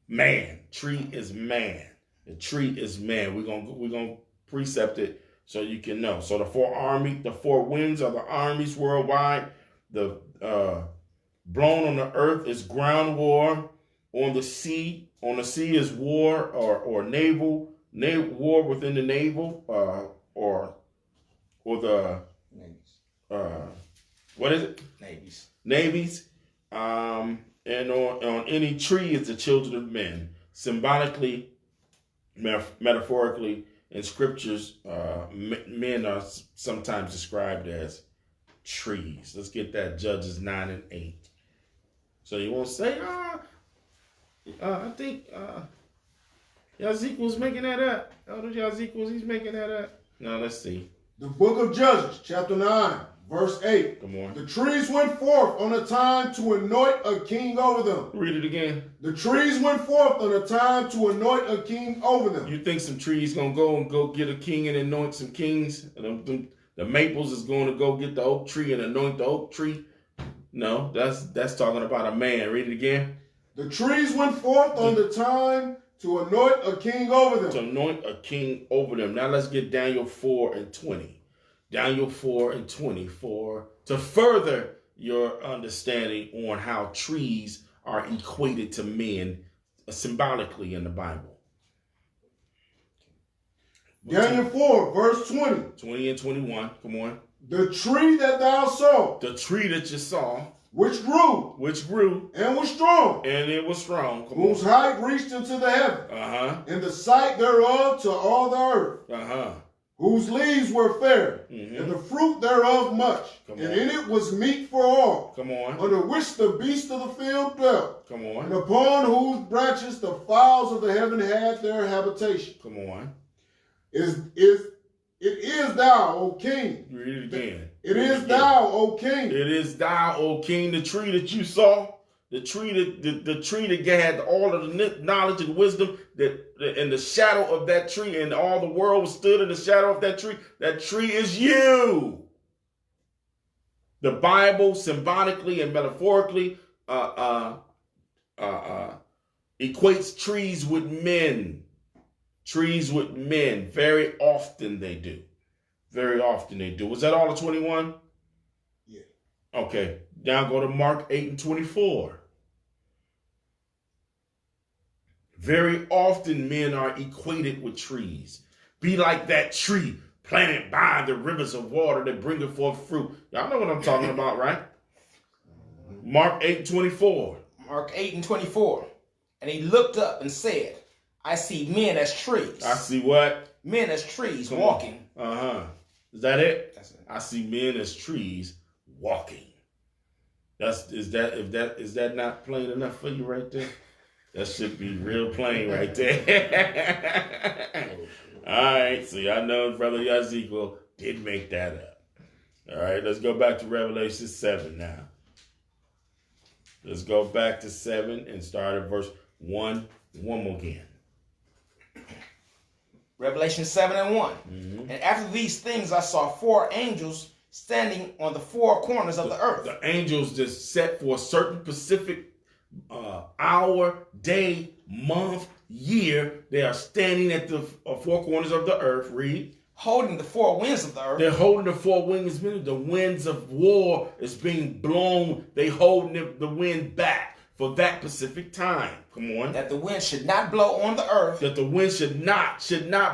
Speaker 1: Man. Tree is man. The tree is man. We're gonna precept it so you can know. So the four winds are the armies worldwide. The blown on the earth is ground war. On the sea is war or naval war within the naval or the what is it? Navies. And on any tree is the children of men. Symbolically, metaphorically, in scriptures, men are sometimes described as trees. Let's get that, Judges 9 and 8. So you won't say, I think Yazik's making that up. Elder Yazik's, he's making that up. Now let's see.
Speaker 3: The book of Judges, chapter 9, verse 8.
Speaker 1: Come on.
Speaker 3: The trees went forth on a time to anoint a king over them.
Speaker 1: Read it again.
Speaker 3: The trees went forth on a time to anoint a king over them.
Speaker 1: You think some trees gonna go get a king and anoint some kings? And the maples is going to go get the oak tree and anoint the oak tree? No, that's talking about a man. Read it again. The trees went forth on the time to anoint a king over them. To anoint a king over them. Now let's get Daniel 4 and 20. Daniel 4 and 24 to further your understanding on how trees are equated to men symbolically in the Bible. Daniel 4, verse 20. 20 and 21. Come on. The tree that thou saw. The tree that you saw. Which grew. And was strong. And it was strong. Whose height reached into the heaven. And the sight thereof to all the earth. Whose leaves were fair. And the fruit thereof much. And in it was meat for all. Come on. Under which the beasts of the field dwelt. Come on. And upon whose branches the fowls of the heaven had their habitation. Come on. It is thou, O king. Read it again. It is thou, O king. It is thou, O king. The tree that you saw, the tree that had all of the knowledge and wisdom, that in the shadow of that tree, and all the world stood in the shadow of that tree. That tree is you. The Bible symbolically and metaphorically equates trees with men. Trees with men. Very often they do. Very often they do. Was that all of 21? Yeah. Okay. Now go to Mark 8 and 24. Very often men are equated with trees. Be like that tree planted by the rivers of water that bringeth forth fruit. Y'all know what I'm talking about, right? Mark 8 and 24. Mark 8 and 24. And he looked up and said, I see men as trees. I see what? Men as trees walking. Is that it? That's it. I see men as trees walking. Is that not plain enough for you right there? That should be real plain right there. All right, so y'all know Brother Yazico did make that up. All right, let's go back to Revelation 7 now. Let's go back to 7 and start at verse 1 more again. Revelation 7 and 1. And after these things I saw 4 angels standing on the 4 corners of the earth. The angels just set for a certain specific hour, day, month, year. They are standing at the 4 corners of the earth. Read. Holding the 4 winds of the earth. They're holding the 4 winds. The winds of war is being blown. They holding the wind back for that specific time. Come on. That the wind should not blow on the earth. That the wind should not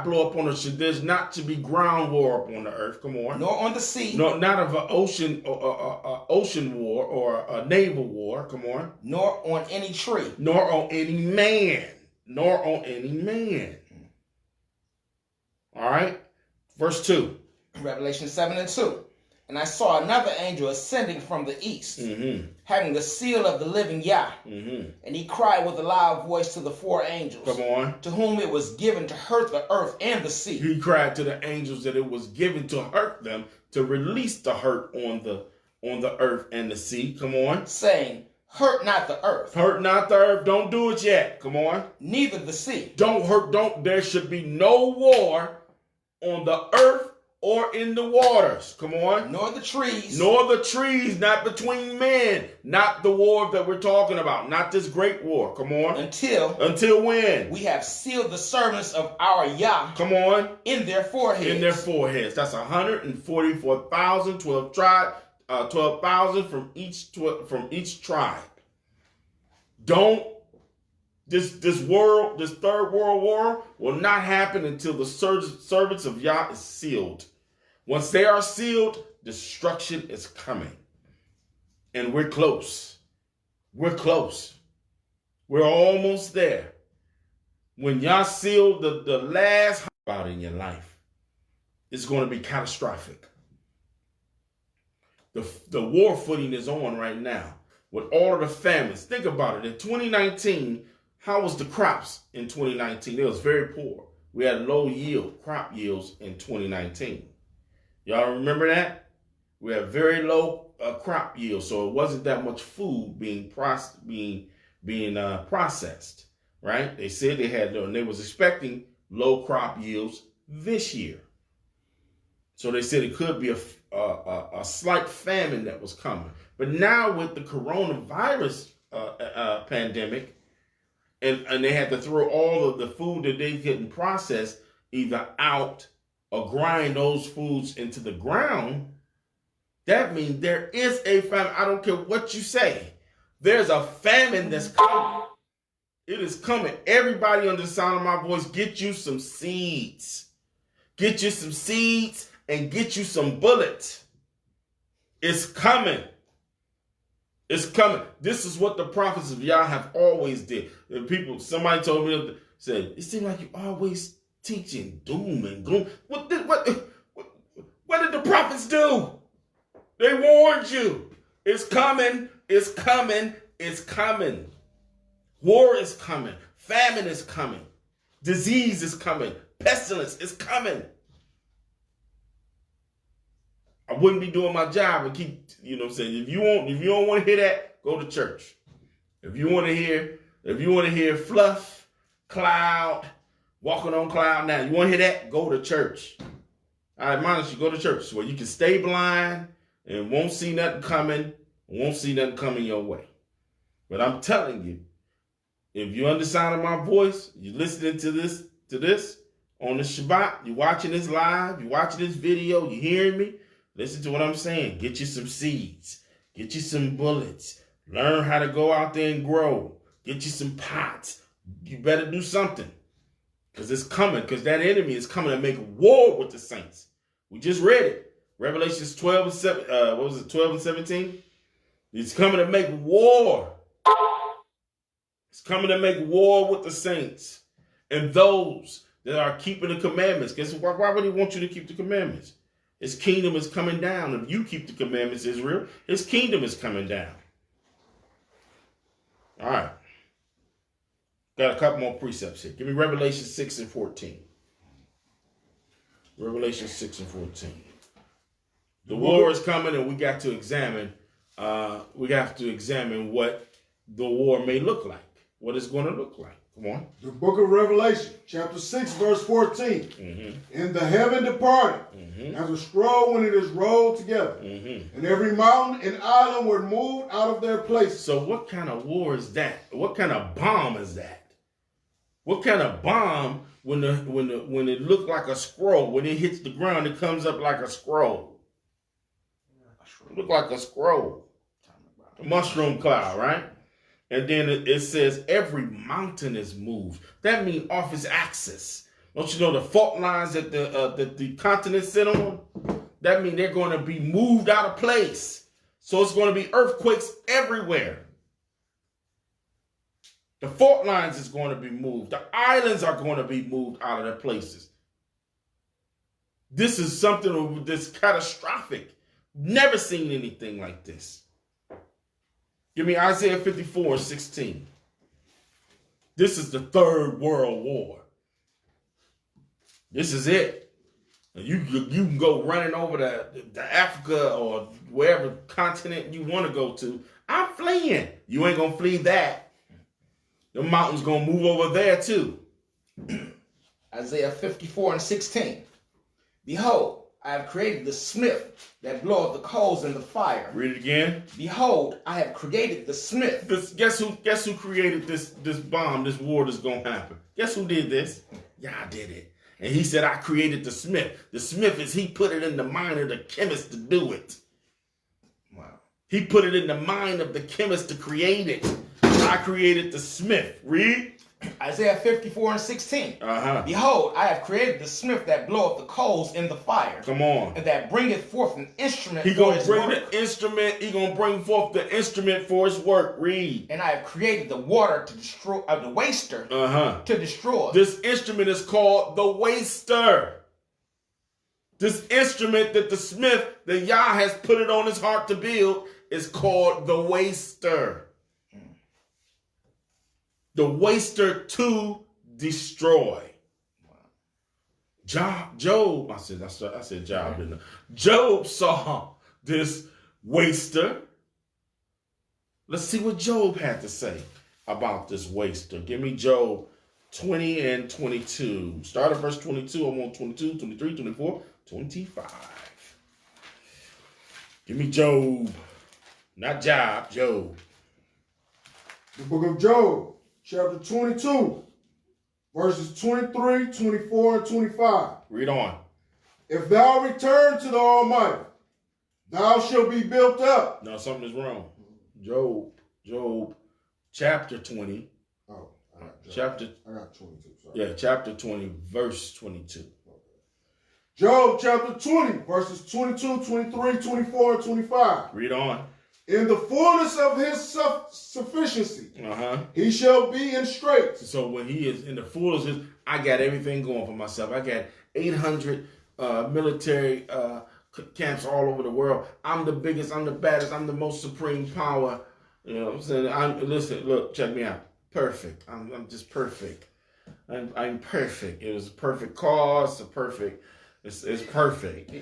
Speaker 1: blow up on the earth. There's not to be ground war upon the earth. Come on. Nor on the sea. No, not of an ocean war or a naval war. Come on. Nor on any tree. Nor on any man. Nor on any man. All right. Verse 2. Revelation 7 and 2. And I saw another angel ascending from the east, having the seal of the living Yah. And he cried with a loud voice to the 4 angels, come on, to whom it was given to hurt the earth and the sea. He cried to the angels that it was given to hurt them, to release the hurt on the earth and the sea. Come on. Saying,
Speaker 4: Hurt not the earth.
Speaker 1: Hurt not the earth. Don't do it yet. Come on.
Speaker 4: Neither the sea.
Speaker 1: There should be no war on the earth or in the waters. Come on.
Speaker 4: Nor the trees.
Speaker 1: Not between men. Not the war that we're talking about. Not this great war. Come on. Until when?
Speaker 4: We have sealed the servants of our Yah.
Speaker 1: Come on.
Speaker 4: In their foreheads.
Speaker 1: That's 144,000, 12,000 from each tribe. This third world war will not happen until the servants of Yah is sealed. Once they are sealed, destruction is coming. And we're close. We're almost there. When Yah sealed the last about in your life, it's going to be catastrophic. The war footing is on right now with all of the famines. Think about it. In 2019, how was the crops in 2019? It was very poor. We had low crop yields in 2019. Y'all remember that? We had very low crop yields, so it wasn't that much food being processed, right? They said they was expecting low crop yields this year. So they said it could be a slight famine that was coming. But now with the coronavirus pandemic, and they had to throw all of the food that they couldn't process either out or grind those foods into the ground, that means there is a famine. I don't care what you say. There's a famine that's coming. It is coming. Everybody under the sound of my voice, get you some seeds. Get you some seeds and get you some bullets. It's coming. It's coming. This is what the prophets of Yah have always did. And somebody told me, said, it seems like you always teaching doom and gloom. What did the prophets do? They warned you. It's coming. It's coming. It's coming. War is coming. Famine is coming. Disease is coming. Pestilence is coming. I wouldn't be doing my job and keep, saying, if you don't want to hear that, go to church. If you want to hear fluff, cloud, walking on cloud now, you want to hear that, go to church. I admonish you, go to church where you can stay blind and won't see nothing coming your way. But I'm telling you, if you're under the sound of my voice, you're listening to this on the Shabbat, you're watching this live, you're watching this video, you're hearing me, listen to what I'm saying. Get you some seeds. Get you some bullets. Learn how to go out there and grow. Get you some pots. You better do something. Because it's coming. Because that enemy is coming to make war with the saints. We just read it. Revelations 12 and 7. 12 and 17? He's coming to make war. It's coming to make war with the saints. And those that are keeping the commandments. Because why would he want you to keep the commandments? His kingdom is coming down. If you keep the commandments, Israel, his kingdom is coming down. All right. Got a couple more precepts here. Give me Revelation 6 and 14. Revelation 6 and 14. The war is coming, and we got to examine. We have to examine what the war may look like. What it's going to look like. Come on.
Speaker 3: The book of Revelation, chapter 6, verse 14. Mm-hmm. And the heaven departed, as a scroll when it is rolled together. Mm-hmm. And every mountain and island were moved out of their places.
Speaker 1: So what kind of war is that? What kind of bomb is that? What kind of bomb when it looked like a scroll, when it hits the ground, it comes up like a scroll? It looked like a scroll. A mushroom cloud, right? And then it says every mountain is moved. That means off its axis. Don't you know the fault lines that the continents sit on? That means they're going to be moved out of place. So it's going to be earthquakes everywhere. The fault lines is going to be moved. The islands are going to be moved out of their places. This is something that's catastrophic. Never seen anything like this. Give me Isaiah 54 and 16. This is the third world war. This is it. You can go running over to Africa or wherever continent you want to go to. I'm fleeing. You ain't going to flee that. The mountain's going to move over there too.
Speaker 4: Isaiah 54:16. Behold, I have created the smith that bloweth the coals in the fire.
Speaker 1: Read it again.
Speaker 4: Behold, I have created the smith.
Speaker 1: Guess who created this bomb, this war that's going to happen? Guess who did this? Y'all did it. And he said, I created the smith. The smith is he put it in the mind of the chemist to do it.
Speaker 4: Wow.
Speaker 1: He put it in the mind of the chemist to create it. I created the smith. Read.
Speaker 4: Isaiah 54:16. Behold, I have created the smith that bloweth the coals in the fire.
Speaker 1: Come on.
Speaker 4: And that bringeth forth an instrument
Speaker 1: He
Speaker 4: for
Speaker 1: gonna
Speaker 4: his
Speaker 1: bring
Speaker 4: work.
Speaker 1: the instrument. He gonna bring forth the instrument for his work. Read.
Speaker 4: And I have created the water to destroy, the waster to destroy.
Speaker 1: This instrument is called the waster. This instrument that the smith, that Yah has put it on his heart to build, is called the waster. The waster to destroy. Job, I said Job, didn't I? Job saw this waster. Let's see what Job had to say about this waster. Give me Job 20 and 22. Start at verse 22. I'm on 22, 23, 24, 25. Give me Job. Not Job, Job.
Speaker 3: The book of Job, chapter 22, verses 23, 24, and 25.
Speaker 1: Read on.
Speaker 3: If thou return to the Almighty, thou shalt be built up.
Speaker 1: No, something is wrong. Job, chapter 20.
Speaker 3: Oh, I got
Speaker 1: chapter.
Speaker 3: I got 22. Sorry.
Speaker 1: Yeah, chapter 20, verse 22.
Speaker 3: Job chapter 20, verses 22, 23, 24, and 25.
Speaker 1: Read on.
Speaker 3: In the fullness of his sufficiency, he shall be in straits.
Speaker 1: So when he is in the fullness, I got everything going for myself. I got 800 military camps all over the world. I'm the biggest, I'm the baddest, I'm the most supreme power. You know what I'm saying? Listen, look, check me out. Perfect. I'm just perfect. I'm perfect. It was a perfect cause, it's perfect. It's perfect.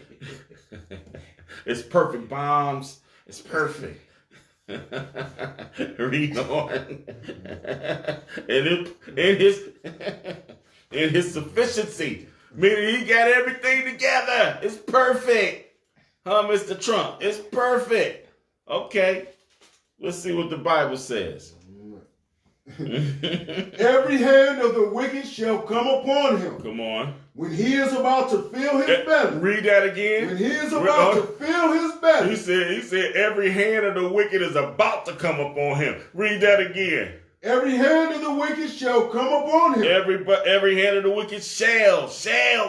Speaker 1: It's perfect bombs. It's perfect. Read on. in his sufficiency, meaning he got everything together. It's perfect. Huh, Mr. Trump? It's perfect. Okay. Let's see what the Bible says.
Speaker 3: Every hand of the wicked shall come upon him.
Speaker 1: Come on.
Speaker 3: When he is about to fill his belly.
Speaker 1: Read that again.
Speaker 3: When he is about to fill his belly.
Speaker 1: He said every hand of the wicked is about to come upon him. Read that again.
Speaker 3: Every hand of the wicked shall come upon him.
Speaker 1: Every hand of the wicked shall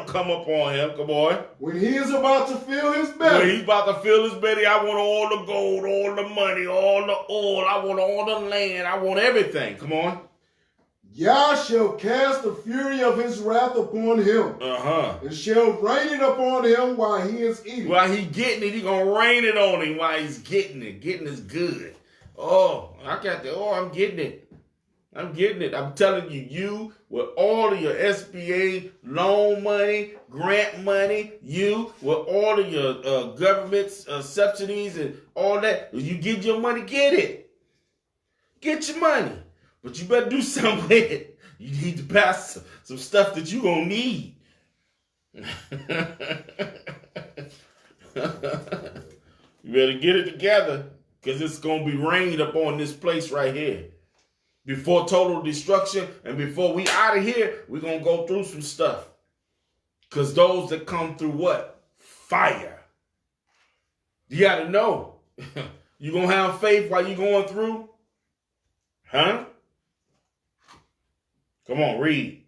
Speaker 1: come upon him. Come on.
Speaker 3: When he is about to fill his belly.
Speaker 1: When he's about to fill his belly, I want all the gold, all the money, all the oil. I want all the land. I want everything. Come on.
Speaker 3: Yah shall cast the fury of his wrath upon him. And shall rain it upon him while he is eating.
Speaker 1: While he's getting it, he's going to rain it on him while he's getting it. Getting is good. Oh, I'm getting it. I'm getting it. I'm telling you, you with all of your SBA loan money, grant money, you with all of your government subsidies and all that, when you get your money, get it. Get your money. But you better do something with it. You need to pass some stuff that you're going to need. You better get it together because it's going to be rained upon this place right here. Before total destruction and before we out of here, we're going to go through some stuff. Because those that come through what? Fire. You got to know. You going to have faith while you're going through? Huh? Come on, read.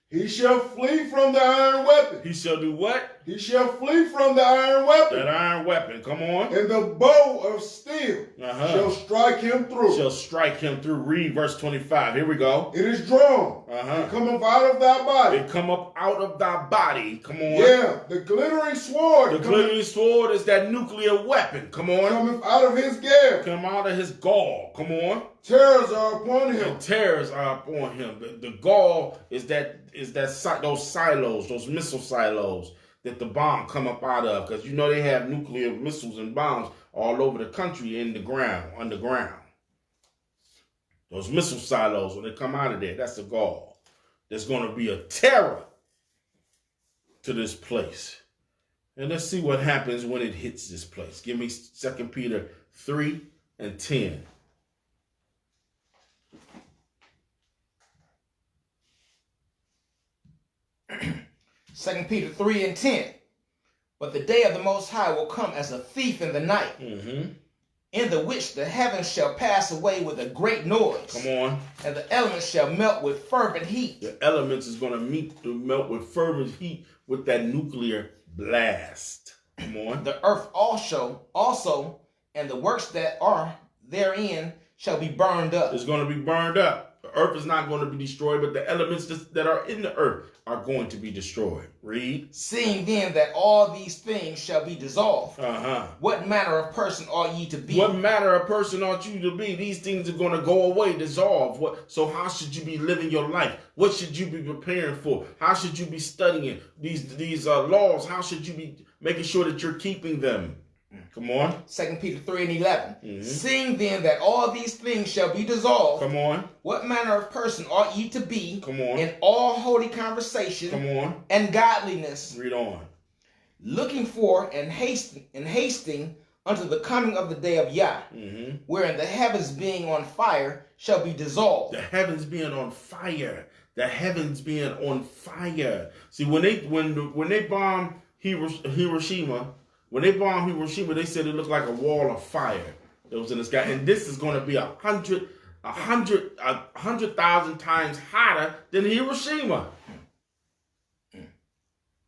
Speaker 3: He shall flee from the iron weapon.
Speaker 1: He shall do what?
Speaker 3: He shall flee from the iron weapon.
Speaker 1: That iron weapon. Come on.
Speaker 3: And the bow of steel shall strike him through.
Speaker 1: Shall strike him through. Read verse 25. Here we go.
Speaker 3: It is drawn. It come up out of thy body.
Speaker 1: It come up out of thy body. Come on.
Speaker 3: Yeah. The glittering sword.
Speaker 1: The glittering sword is that nuclear weapon. Come on.
Speaker 3: Coming out of his gall.
Speaker 1: Come out of his gall. Come on.
Speaker 3: Terrors are upon him.
Speaker 1: The terrors are upon him. The gall is those silos, those missile silos that the bomb come up out of, because you know they have nuclear missiles and bombs all over the country, in the ground, underground. Those missile silos, when they come out of there, that's the gall. There's going to be a terror to this place. And let's see what happens when it hits this place. Give me 2 Peter 3 and 10.
Speaker 4: Second Peter 3 and 10. But the day of the Most High will come as a thief in the night, in the which the heavens shall pass away with a great noise.
Speaker 1: Come on.
Speaker 4: And the elements shall melt with fervent heat.
Speaker 1: The elements is going to melt with fervent heat with that nuclear blast. Come on.
Speaker 4: The earth also, and the works that are therein shall be burned up.
Speaker 1: It's going to be burned up. The earth is not going to be destroyed, but the elements that are in the earth are going to be destroyed. Read.
Speaker 4: Seeing then that all these things shall be dissolved, what manner of person ought ye to be?
Speaker 1: What manner of person ought you to be? These things are going to go away, dissolve. So how should you be living your life? What should you be preparing for? How should you be studying these laws? How should you be making sure that you're keeping them? Come on.
Speaker 4: 2 Peter 3 and 11. Seeing then that all these things shall be dissolved.
Speaker 1: Come on.
Speaker 4: What manner of person ought ye to be?
Speaker 1: Come on.
Speaker 4: In all holy conversation.
Speaker 1: Come on.
Speaker 4: And godliness.
Speaker 1: Read on.
Speaker 4: Looking for and hasting unto the coming of the day of Yah, wherein the heavens being on fire shall be dissolved.
Speaker 1: The heavens being on fire. The heavens being on fire. See, when they bombed Hiroshima. When they bombed Hiroshima, they said it looked like a wall of fire that was in the sky. And this is going to be 100,000 times hotter than Hiroshima.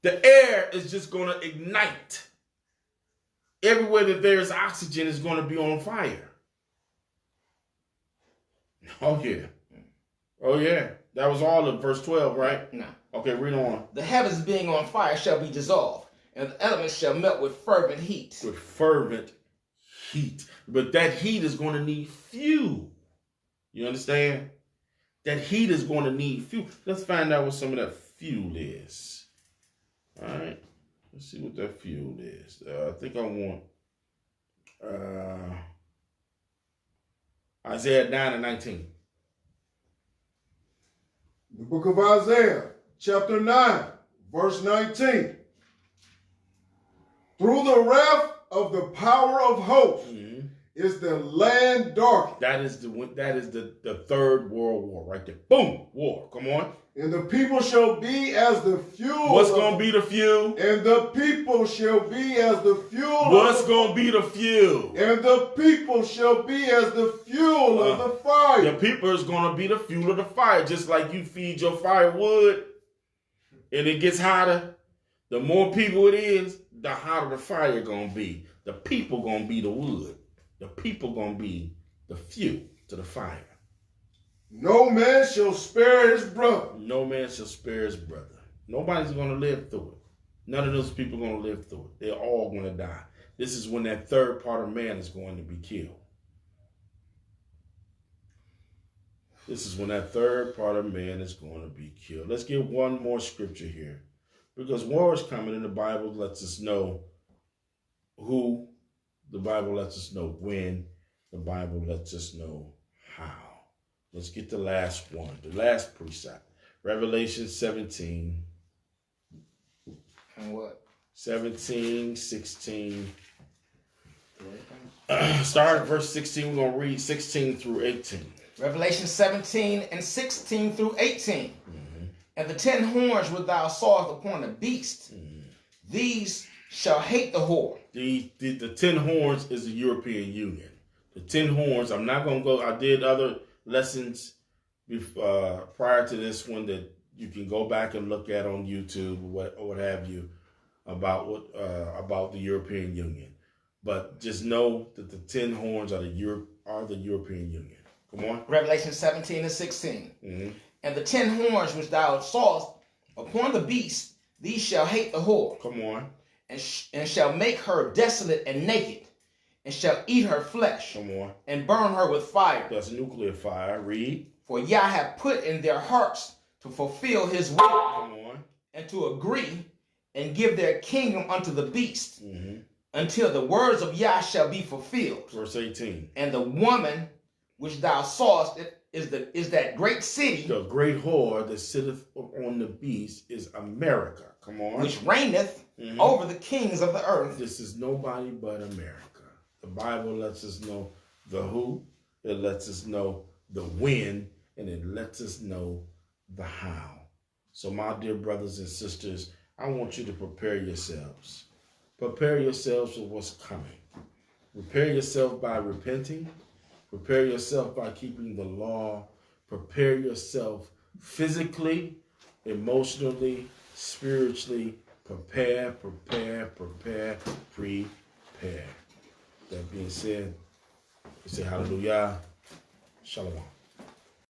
Speaker 1: The air is just going to ignite. Everywhere that there's oxygen is going to be on fire. Oh, yeah. Oh, yeah. That was all of verse 12, right?
Speaker 4: No.
Speaker 1: Okay, read on.
Speaker 4: The heavens being on fire shall be dissolved, and the elements shall melt with fervent heat.
Speaker 1: With fervent heat. But that heat is going to need fuel. You understand? That heat is going to need fuel. Let's find out what some of that fuel is. All right. Let's see what that fuel is. I think I want Isaiah 9 and 19.
Speaker 3: The book of Isaiah, chapter 9, verse 19. Through the wrath of the power of hope is the land darkened.
Speaker 1: That is the third world war right there. Boom, war. Come on.
Speaker 3: And the people shall be as the fuel.
Speaker 1: What's going to be the fuel?
Speaker 3: And the people shall be as the fuel.
Speaker 1: What's going to be the fuel?
Speaker 3: And the people shall be as the fuel of the fire.
Speaker 1: The people is going to be the fuel of the fire. Just like you feed your firewood and it gets hotter. The more people it is, the hotter the fire going to be. The people going to be the wood. The people going to be the fuel to the fire.
Speaker 3: No man shall spare his brother.
Speaker 1: No man shall spare his brother. Nobody's going to live through it. None of those people are going to live through it. They're all going to die. This is when that third part of man is going to be killed. This is when that third part of man is going to be killed. Let's get one more scripture here. Because war is coming and the Bible lets us know who. The Bible lets us know when. The Bible lets us know how. Let's get the last one. The last precept. Revelation 17.
Speaker 4: And what?
Speaker 1: 17, 16. Start at verse 16. We're going to read 16 through 18.
Speaker 4: Revelation 17 and 16 through 18. And the 10 horns which thou sawest upon the beast, these shall hate the whore.
Speaker 1: The 10 horns is the European Union. The 10 horns, I'm not going to go, I did other lessons prior to this one that you can go back and look at on YouTube or what have you about the European Union. But just know that the 10 horns are the European Union. Come on.
Speaker 4: Revelation 17 and 16. And the 10 horns which thou sawest upon the beast, these shall hate the whore.
Speaker 1: Come on.
Speaker 4: And shall make her desolate and naked, and shall eat her flesh.
Speaker 1: Come on.
Speaker 4: And burn her with fire.
Speaker 1: That's nuclear fire. Read.
Speaker 4: For Yah hath put in their hearts to fulfill his will.
Speaker 1: Come on.
Speaker 4: And to agree and give their kingdom unto the beast, until the words of Yah shall be fulfilled.
Speaker 1: Verse 18.
Speaker 4: And the woman which thou sawest is that great city.
Speaker 1: The great whore that sitteth on the beast is America. Come on.
Speaker 4: Which reigneth over the kings of the earth.
Speaker 1: This is nobody but America. The Bible lets us know the who, it lets us know the when, and it lets us know the how. So my dear brothers and sisters, I want you to prepare yourselves. Prepare yourselves for what's coming. Prepare yourself by repenting. Prepare yourself by keeping the law. Prepare yourself physically, emotionally, spiritually. Prepare. That being said, we say hallelujah. Shalom.